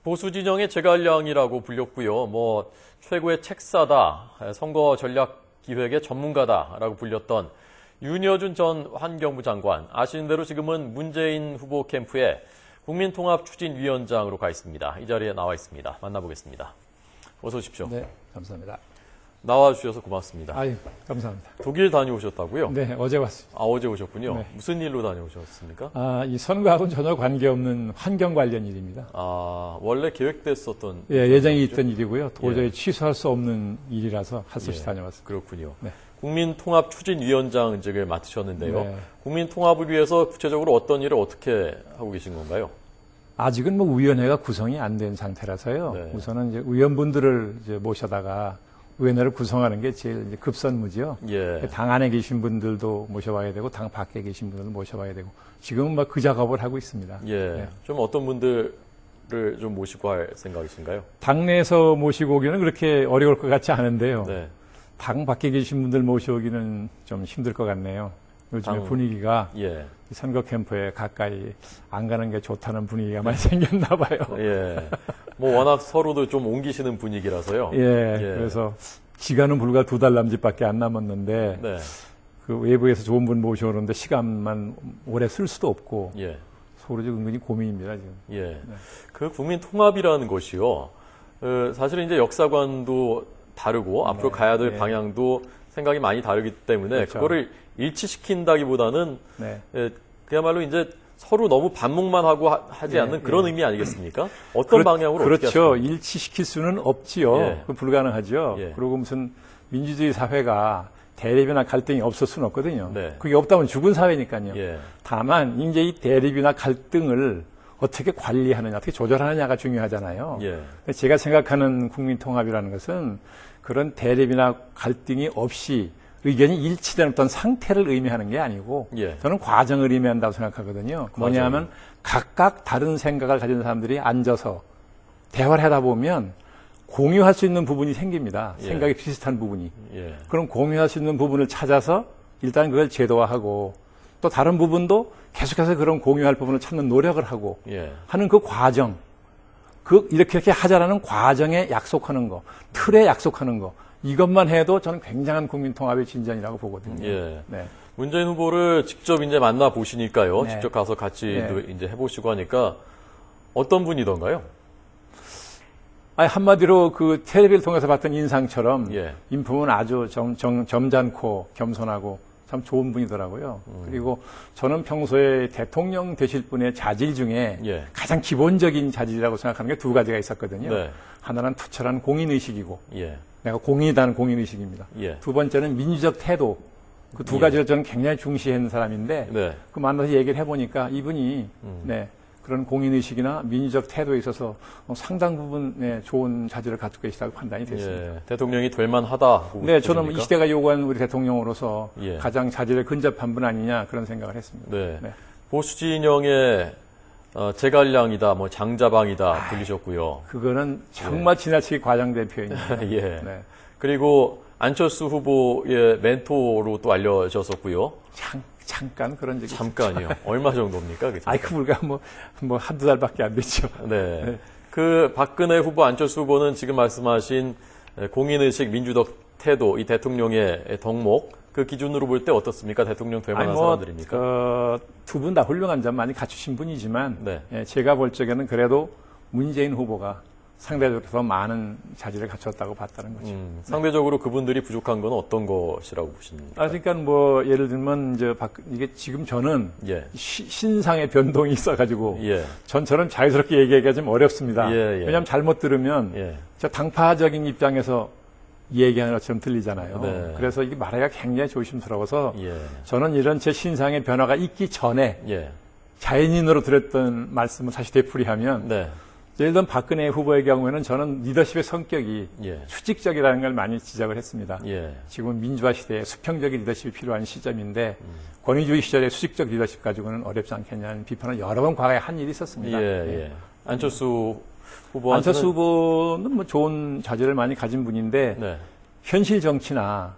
보수 진영의 제갈량이라고 불렸고요. 뭐 최고의 책사다, 선거 전략 기획의 전문가다라고 불렸던 윤여준 전 환경부 장관. 아시는 대로 지금은 문재인 후보 캠프에 국민통합추진위원장으로 가 있습니다. 이 자리에 나와 있습니다. 만나보겠습니다. 어서 오십시오. 네, 감사합니다. 나와주셔서 고맙습니다. 아유, 감사합니다. 독일 다녀오셨다고요? 네, 어제 왔습니다. 아, 어제 오셨군요. 네. 무슨 일로 다녀오셨습니까? 이 선거하고는 전혀 관계없는 환경 관련 일입니다. 아, 원래 계획됐었던. 예, 예정이 있던 일이고요. 도저히 예. 취소할 수 없는 일이라서 할 수 없이 다녀왔습니다. 그렇군요. 네. 국민통합추진위원장직을 맡으셨는데요. 네. 국민통합을 위해서 구체적으로 어떤 일을 어떻게 하고 계신 건가요? 아직은 뭐 위원회가 구성이 안 된 상태라서요. 네. 우선은 이제 의원분들을 이제 모셔다가 위원회를 구성하는 게 제일 이제 급선무죠. 예. 당 안에 계신 분들도 모셔봐야 되고 당 밖에 계신 분들도 모셔봐야 되고 지금은 막 그 작업을 하고 있습니다. 예. 네. 좀 어떤 분들을 좀 모시고 할 생각이신가요? 당내에서 모시고 오기는 그렇게 어려울 것 같지 않은데요. 네. 당 밖에 계신 분들 모셔오기는 좀 힘들 것 같네요. 요즘에 분위기가 예. 선거 캠프에 가까이 안 가는 게 좋다는 분위기가 많이 생겼나 봐요. 예. 뭐 워낙 서로도 좀 옮기시는 분위기라서요. 예, 그래서 시간은 불과 2달 남짓밖에 안 남았는데 네. 그 외부에서 좋은 분 모셔오는데 시간만 오래 쓸 수도 없고 예. 서로 지금 은근히 고민입니다 지금. 예. 네. 그 국민통합이라는 것이요. 사실은 이제 역사관도 다르고 앞으로 가야 될 방향도 생각이 많이 다르기 때문에 그렇죠. 그거를 일치시킨다기보다는 네. 그야말로 이제 서로 너무 반목만 하고 하지 않는 그런 의미 아니겠습니까? 어떤 그렇, 방향으로 어떻게 그렇죠. 하십니까? 일치시킬 수는 없지요. 예. 그건 불가능하죠. 예. 그리고 무슨 민주주의 사회가 대립이나 갈등이 없을 수는 없거든요. 네. 그게 없다면 죽은 사회니까요. 예. 다만 이제 이 대립이나 갈등을 어떻게 관리하느냐, 어떻게 조절하느냐가 중요하잖아요. 예. 제가 생각하는 국민통합이라는 것은 그런 대립이나 갈등이 없이 의견이 일치된 어떤 상태를 의미하는 게 아니고 예. 저는 과정을 의미한다고 생각하거든요. 뭐냐면 각각 다른 생각을 가진 사람들이 앉아서 대화를 하다 보면 공유할 수 있는 부분이 생깁니다. 예. 생각이 비슷한 부분이. 예. 그럼 공유할 수 있는 부분을 찾아서 일단 그걸 제도화하고 또 다른 부분도 계속해서 그런 공유할 부분을 찾는 노력을 하고 예. 하는 그 과정, 이렇게 하자라는 과정에 약속하는 거, 틀에 약속하는 거, 이것만 해도 저는 굉장한 국민통합의 진전이라고 보거든요. 예. 네. 문재인 후보를 직접 이제 만나 보시니까요. 네. 직접 가서 같이 네. 이제 해보시고 하니까 어떤 분이던가요? 한마디로 그 텔레비를 통해서 봤던 인상처럼 예. 인품은 아주 점잖고 겸손하고 참 좋은 분이더라고요. 그리고 저는 평소에 대통령 되실 분의 자질 중에 예. 가장 기본적인 자질이라고 생각하는 게 2가지가 있었거든요. 네. 하나는 투철한 공인의식이고 예. 내가 공인이다는 공인의식입니다. 예. 두 번째는 민주적 태도. 그 2가지를 저는 굉장히 중시하는 사람인데 네. 그 만나서 얘기를 해보니까 이분이 네, 그런 공인의식이나 민주적 태도에 있어서 상당 부분 좋은 자질을 갖고 계시다고 판단이 됐습니다. 예. 대통령이 될 만하다. 네, 저는 이 시대가 요구하는 우리 대통령으로서 예. 가장 자질에 근접한 분 아니냐 그런 생각을 했습니다. 네. 네. 보수 진영의 제갈량이다, 뭐 장자방이다 불리셨고요. 그거는 정말 지나치게 과장된 표현입니다. 예. 네. 그리고 안철수 후보의 멘토로 또 알려졌었고요. 잠깐 그런 적이 잠깐이요. 얼마 정도입니까? 그 그 불과 뭐 한두 달밖에 안 됐죠. 네. 네. 그 박근혜 후보, 안철수 후보는 지금 말씀하신 공인의식, 민주적 태도, 이 대통령의 덕목, 그 기준으로 볼 때 어떻습니까? 대통령 될 만한 사람들입니까? 두 분 다 훌륭한 점 많이 갖추신 분이지만 네. 제가 볼 적에는 그래도 문재인 후보가 상대적으로 더 많은 자질을 갖췄다고 봤다는 거죠. 상대적으로 그분들이 부족한 건 어떤 것이라고 보십니까? 그러니까 뭐 예를 들면 이게 지금 저는 예. 신상의 변동이 있어가지고 예. 전처럼 자유스럽게 얘기하기가 좀 어렵습니다. 예, 예. 왜냐하면 잘못 들으면 예. 저 당파적인 입장에서 얘기하는 것처럼 들리잖아요. 네. 그래서 이게 말하기가 굉장히 조심스러워서 예. 저는 이런 제 신상의 변화가 있기 전에 예. 자연인으로 드렸던 말씀을 다시 되풀이하면 네. 예를 들면 박근혜 후보의 경우에는 저는 리더십의 성격이 예. 수직적이라는 걸 많이 지적을 했습니다. 예. 지금 민주화 시대에 수평적인 리더십이 필요한 시점인데 권위주의 시절에 수직적 리더십 가지고는 어렵지 않겠냐는 비판을 여러 번 과거에 한 일이 있었습니다. 예. 안철수 후보한테는 안철수 후보는 뭐 좋은 자질을 많이 가진 분인데 네. 현실 정치나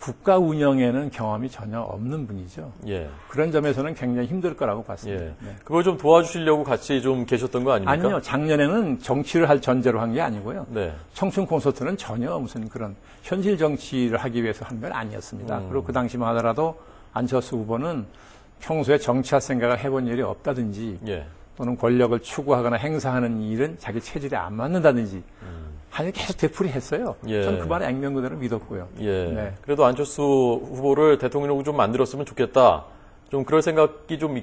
국가 운영에는 경험이 전혀 없는 분이죠. 예. 그런 점에서는 굉장히 힘들 거라고 봤습니다. 예. 네. 그걸 좀 도와주시려고 같이 좀 계셨던 거 아닙니까? 아니요. 작년에는 정치를 할 전제로 한 게 아니고요. 네. 청춘 콘서트는 전혀 무슨 그런 현실 정치를 하기 위해서 한 건 아니었습니다. 그리고 그 당시만 하더라도 안철수 후보는 평소에 정치할 생각을 해본 일이 없다든지 예. 또는 권력을 추구하거나 행사하는 일은 자기 체질에 안 맞는다든지 하여튼 계속 되풀이했어요. 예. 저는 그 말에 액면 그대로 믿었고요. 예. 네. 그래도 안철수 후보를 대통령으로 좀 만들었으면 좋겠다. 좀 그럴 생각이 좀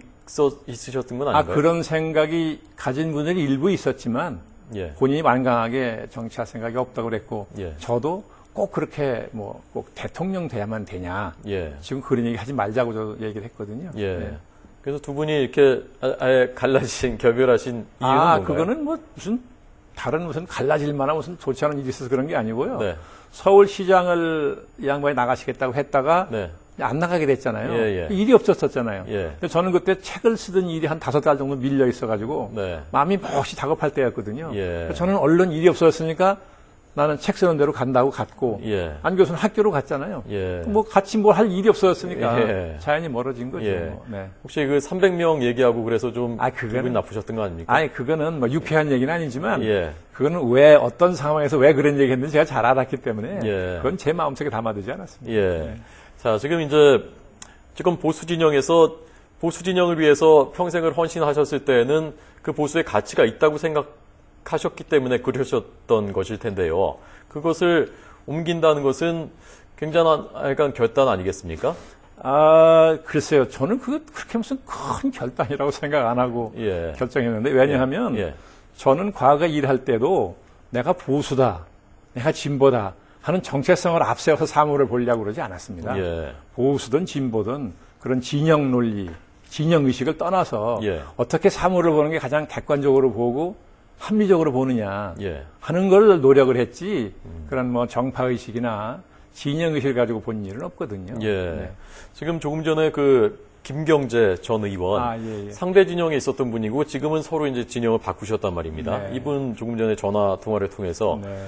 있으셨던 건 아닌가요? 그런 생각이 가진 분들이 일부 있었지만 예. 본인이 완강하게 정치할 생각이 없다고 그랬고 예. 저도 꼭 그렇게 뭐 꼭 대통령 돼야만 되냐. 예. 지금 그런 얘기 하지 말자고 저 얘기를 했거든요. 예. 네. 그래서 두 분이 이렇게 아예 결별하신 이유는 뭔가요? 그거는 뭐 무슨 갈라질 만한 무슨 좋지 않은 일이 있어서 그런 게 아니고요. 네. 서울시장을 이 양반이 나가시겠다고 했다가 네. 안 나가게 됐잖아요. 예, 예. 일이 없었잖아요. 예. 근데 저는 그때 책을 쓰던 일이 한 5달 정도 밀려 있어가지고 네. 마음이 몹시 다급할 때였거든요. 예. 저는 얼른 일이 없어졌으니까 나는 책 쓰는 대로 간다고 갔고 예. 안 교수는 학교로 갔잖아요. 예. 뭐 같이 뭘 할 일이 없어졌으니까 예. 자연히 멀어진 거죠. 예. 뭐. 네. 혹시 그 300명 얘기하고 그래서 좀 그거는- 기분 나쁘셨던 거 아닙니까? 아니 그거는 뭐 유쾌한 얘기는 아니지만 예. 그거는 왜 어떤 상황에서 왜 그런 얘기 했는지 제가 잘 알았기 때문에 예. 그건 제 마음속에 담아두지 않았습니다. 예. 네. 자, 지금 보수 진영을 위해서 평생을 헌신하셨을 때에는 그 보수의 가치가 있다고 생각하셨기 때문에 그러셨던 것일 텐데요. 그것을 옮긴다는 것은 굉장한 약간 결단 아니겠습니까? 글쎄요. 저는 그렇게 무슨 큰 결단이라고 생각 안 하고 예. 결정했는데 왜냐하면 예. 저는 과거 일할 때도 내가 보수다, 내가 진보다 하는 정체성을 앞세워서 사물을 보려고 그러지 않았습니다. 예. 보수든 진보든 그런 진영 논리, 진영 의식을 떠나서 예. 어떻게 사물을 보는 게 가장 객관적으로 보고 합리적으로 보느냐 예. 하는 걸 노력을 했지 그런 뭐 정파 의식이나 진영 의식을 가지고 본 일은 없거든요. 예. 네. 지금 조금 전에 그 김경재 전 의원 예. 상대 진영에 있었던 분이고 지금은 서로 이제 진영을 바꾸셨단 말입니다. 네. 이분 조금 전에 전화 통화를 통해서 네.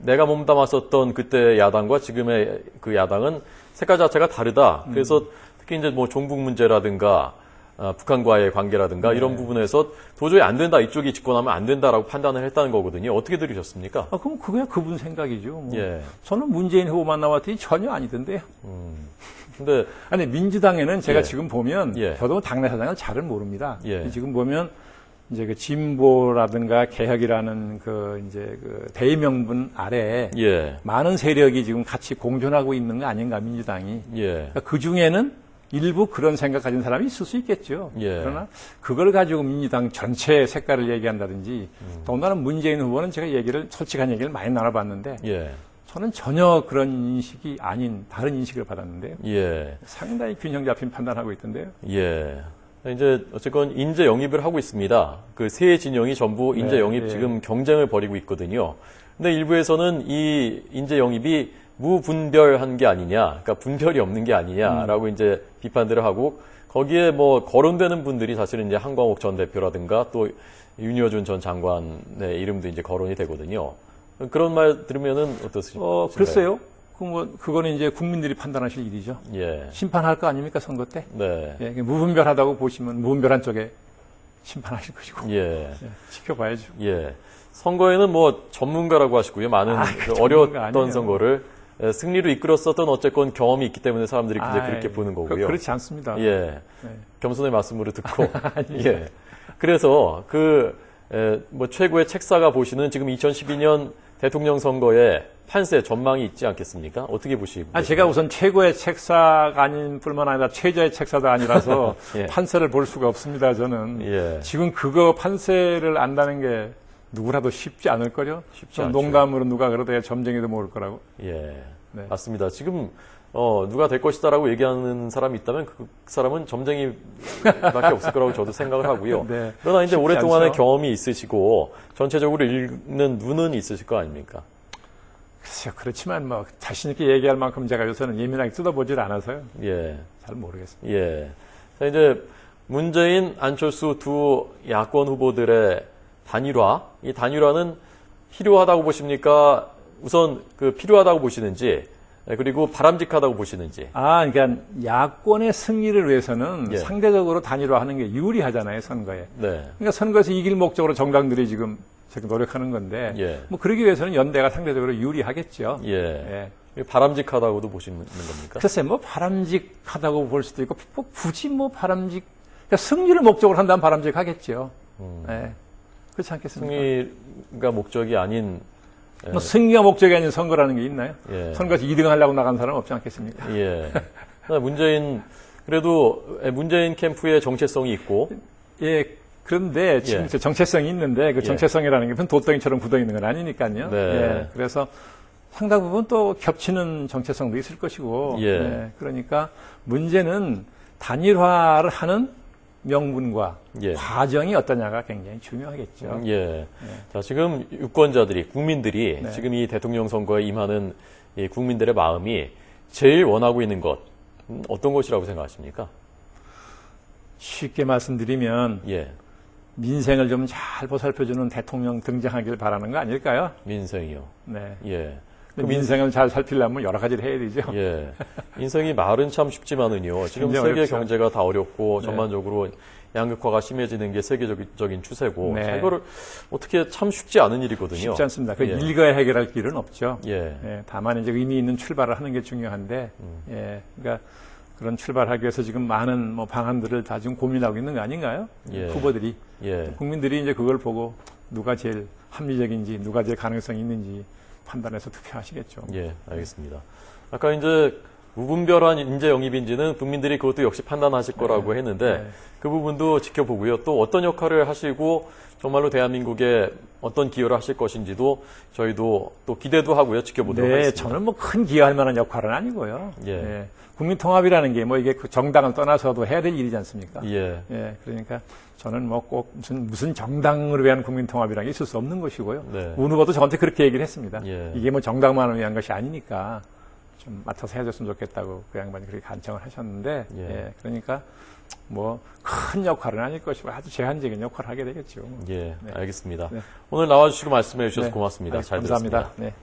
내가 몸담았었던 그때 야당과 지금의 그 야당은 색깔 자체가 다르다. 그래서 특히 이제 뭐 종북 문제라든가 북한과의 관계라든가 이런 부분에서 도저히 안 된다. 이쪽이 집권하면 안 된다라고 판단을 했다는 거거든요. 어떻게 들으셨습니까? 그럼 그게 그분 생각이죠. 뭐. 예. 저는 문재인 후보만 나왔더니 전혀 아니던데요. 근데 아니 민주당에는 제가 예. 지금 보면 예. 저도 당내 사정을 잘은 모릅니다. 예. 지금 보면 이제 그 진보라든가 개혁이라는 그 대의명분 아래에 예. 많은 세력이 지금 같이 공존하고 있는 거 아닌가 민주당이. 예. 그러니까 그 중에는 일부 그런 생각 가진 사람이 있을 수 있겠죠. 예. 그러나 그걸 가지고 민주당 전체의 색깔을 얘기한다든지 더군다나 문재인 후보는 제가 솔직한 얘기를 많이 나눠봤는데 예. 저는 전혀 그런 인식이 아닌 다른 인식을 받았는데요. 예. 상당히 균형 잡힌 판단하고 있던데요. 예. 이제 어쨌건 인재 영입을 하고 있습니다. 그 세 진영이 전부 인재 영입 네. 지금 경쟁을 벌이고 있거든요. 근데 일부에서는 이 인재 영입이 무분별한 게 아니냐, 그러니까 분별이 없는 게 아니냐라고 이제 비판들을 하고 거기에 뭐 거론되는 분들이 사실은 이제 한광옥 전 대표라든가 또 윤여준 전 장관의 이름도 이제 거론이 되거든요. 그런 말 들으면은 어떻습니까? 글쎄요. 그거는 이제 국민들이 판단하실 일이죠. 예. 심판할 거 아닙니까, 선거 때? 네. 예, 무분별하다고 보시면 무분별한 쪽에 심판하실 것이고. 예. 예, 지켜봐야죠. 예. 선거에는 뭐 전문가라고 하시고요. 많은 그 어려웠던 아니에요. 선거를 승리로 이끌었었던 어쨌건 경험이 있기 때문에 사람들이 이제 그렇게 보는 거고요. 그렇지 않습니다. 예. 네. 겸손의 말씀으로 듣고. 예. 그래서 뭐 최고의 책사가 보시는 지금 2012년 대통령 선거에 판세 전망이 있지 않겠습니까? 어떻게 보시고? 제가 우선 최고의 책사가 아닌 뿐만 아니라 최저의 책사도 아니라서 예. 판세를 볼 수가 없습니다, 저는. 예. 지금 그거 판세를 안다는 게 누구라도 쉽지 않을 거죠? 쉽지 않죠. 농담으로 누가 그러다 점쟁이도 모를 거라고. 예. 네. 맞습니다. 지금 누가 될 것이다라고 얘기하는 사람이 있다면 그 사람은 점쟁이밖에 없을 거라고 저도 생각을 하고요. 네. 그러나 이제 쉽지 오랫동안의 않죠. 경험이 있으시고 전체적으로 읽는 눈은 있으실 거 아닙니까? 글쎄요, 그렇지만 뭐 자신 있게 얘기할 만큼 제가 요새는 예민하게 뜯어보질 않아서요. 예. 잘 모르겠습니다. 예. 자, 이제 문재인, 안철수 두 야권 후보들의 단일화, 이 단일화는 필요하다고 보십니까? 우선 그 필요하다고 보시는지 그리고 바람직하다고 보시는지. 그러니까 야권의 승리를 위해서는 예. 상대적으로 단일화하는 게 유리하잖아요, 선거에. 네. 그러니까 선거에서 이길 목적으로 정당들이 지금 노력하는 건데, 예. 뭐 그러기 위해서는 연대가 상대적으로 유리하겠죠. 예. 바람직하다고도 보시는 겁니까? 글쎄, 뭐 바람직하다고 볼 수도 있고, 뭐 굳이 뭐 그러니까 승리를 목적으로 한다면 바람직하겠죠. 예. 그렇지 않겠습니까? 승리가 목적이 아닌 뭐 승리가 목적이 아닌 선거라는 게 있나요? 예. 선거에서 2등 하려고 나간 사람 없지 않겠습니까? 예. 그래도 문재인 캠프의 정체성이 있고. 예. 그런데 지금 정체성이 있는데 그 정체성이라는 게 무슨 돛덩이처럼 굳어 있는 건 아니니까요. 네. 예. 그래서 상당 부분 또 겹치는 정체성도 있을 것이고. 예. 그러니까 문제는 단일화를 하는 명분과 과정이 어떠냐가 굉장히 중요하겠죠. 예. 자, 지금 유권자들이, 국민들이 지금 이 대통령 선거에 임하는 이 국민들의 마음이 제일 원하고 있는 것, 어떤 것이라고 생각하십니까? 쉽게 말씀드리면 민생을 좀 잘 보살펴주는 대통령 등장하길 바라는 거 아닐까요? 민생이요. 네. 예. 민생을 잘 살피려면 여러 가지를 해야 되죠. 예. 인생이 말은 참 쉽지만은요. 지금 세계 어렵죠. 경제가 다 어렵고 전반적으로 양극화가 심해지는 게 세계적인 추세고 자, 이거를 어떻게 참 쉽지 않은 일이거든요. 쉽지 않습니다. 그 일거에 해결할 길은 없죠. 예. 다만 이제 의미 있는 출발을 하는 게 중요한데, 그러니까 그런 출발하기 위해서 지금 많은 뭐 방안들을 다 지금 고민하고 있는 거 아닌가요? 후보들이 국민들이 이제 그걸 보고 누가 제일 합리적인지, 누가 제일 가능성이 있는지 판단해서 투표하시겠죠. 예, 알겠습니다. 아까 이제 무분별한 인재 영입인지는 국민들이 그것도 역시 판단하실 거라고 했는데 그 부분도 지켜보고요. 또 어떤 역할을 하시고 정말로 대한민국에 어떤 기여를 하실 것인지도 저희도 또 기대도 하고요. 지켜보도록 하겠습니다. 저는 뭐 큰 기여할 만한 역할은 아니고요. 국민통합이라는 게 뭐 이게 그 정당을 떠나서도 해야 될 일이지 않습니까? 그러니까 저는 뭐 꼭 무슨 정당을 위한 국민통합이라는 게 있을 수 없는 것이고요. 문 후보도 저한테 그렇게 얘기를 했습니다. 이게 뭐 정당만을 위한 것이 아니니까 좀 맡아서 해줬으면 좋겠다고 그 양반이 그렇게 간청을 하셨는데, 그러니까 뭐 큰 역할은 아닐 것이고 아주 제한적인 역할을 하게 되겠죠. 알겠습니다. 오늘 나와주시고 말씀해 주셔서 고맙습니다. 잘 감사합니다. 들었습니다.